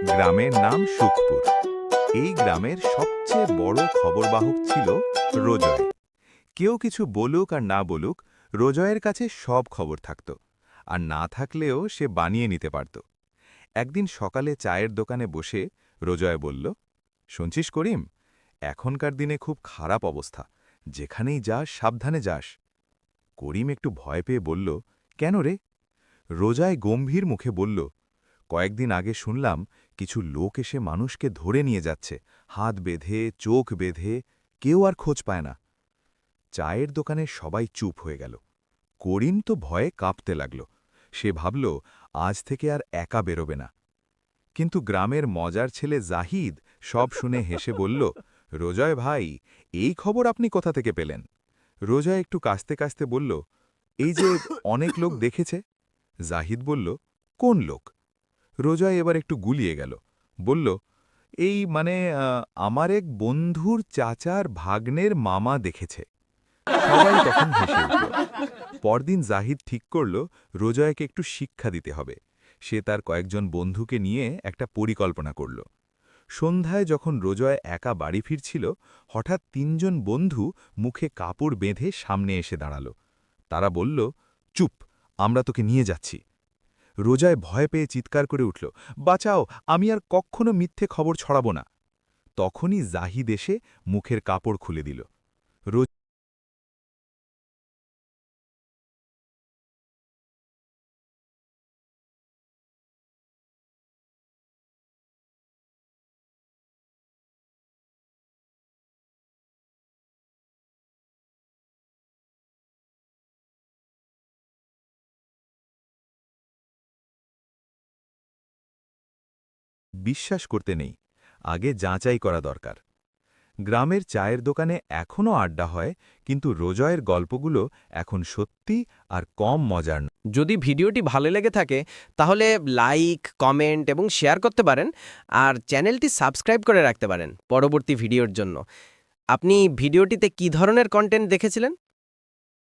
গ্রামের নাম সুখপুর। এই গ্রামের সবচেয়ে বড় খবরবাহক ছিল রোজয়। কেউ কিছু বলুক আর না বলুক, রোজয়ের কাছে সব খবর থাকত, আর না থাকলেও সে বানিয়ে নিতে পারত। একদিন সকালে চায়ের দোকানে বসে রোজয় বলল, শুনছিস করিম, এখনকার দিনে খুব খারাপ অবস্থা, যেখানেই যাস সাবধানে যাস। করিম একটু ভয় পেয়ে বলল, কেন রে? রোজয় গম্ভীর মুখে বলল, কয়েকদিন আগে শুনলাম কিছু লোক এসে মানুষকে ধরে নিয়ে যাচ্ছে, হাত বেঁধে চোখ বেঁধে, কেউ আর খোঁজ পায় না। চায়ের দোকানে সবাই চুপ হয়ে গেল। করিম তো ভয়ে কাঁপতে লাগল। সে ভাবল আজ থেকে আর একা বেরোবে না। কিন্তু গ্রামের মজার ছেলে জাহিদ সব শুনে হেসে বলল, রোজয় ভাই, এই খবর আপনি কোথা থেকে পেলেন? রোজয় একটু কাস্তে কাস্তে বলল, এই যে অনেক লোক দেখেছে। জাহিদ বলল, কোন লোক? রোজয় এবার একটু গুলিয়ে গেল, বলল, এই মানে আমার এক বন্ধুর চাচার ভাগ্নের মামা দেখেছে। সবাই তখন হেসে উঠল। পরদিন জাহিদ ঠিক করল রোজয়কে একটু শিক্ষা দিতে হবে। সে তার কয়েকজন বন্ধুকে নিয়ে একটা পরিকল্পনা করল। সন্ধ্যায় যখন রোজয় একা বাড়ি ফিরছিল, হঠাৎ তিনজন বন্ধু মুখে কাপড় বেঁধে সামনে এসে দাঁড়াল। তারা বলল, চুপ, আমরা তোকে নিয়ে যাচ্ছি। রোজয় ভয় পেয়ে চিৎকার করে উঠল, বাঁচাও, আমি আর কখনো মিথ্যে খবর ছড়াব না। তখনই জাহিদ এসে মুখের কাপড় খুলে দিল। বিশ্বাস করতে নেই, আগে যাচাই করা দরকার। গ্রামের চায়ের দোকানে এখনও আড্ডা হয়, কিন্তু রোজয়ের গল্পগুলো এখন সত্যি আর কম মজার না। যদি ভিডিওটি ভালো লেগে থাকে তাহলে লাইক, কমেন্ট এবং শেয়ার করতে পারেন, আর চ্যানেলটি সাবস্ক্রাইব করে রাখতে পারেন পরবর্তী ভিডিওর জন্য। আপনি ভিডিওটিতে কী ধরনের কন্টেন্ট দেখেছিলেন?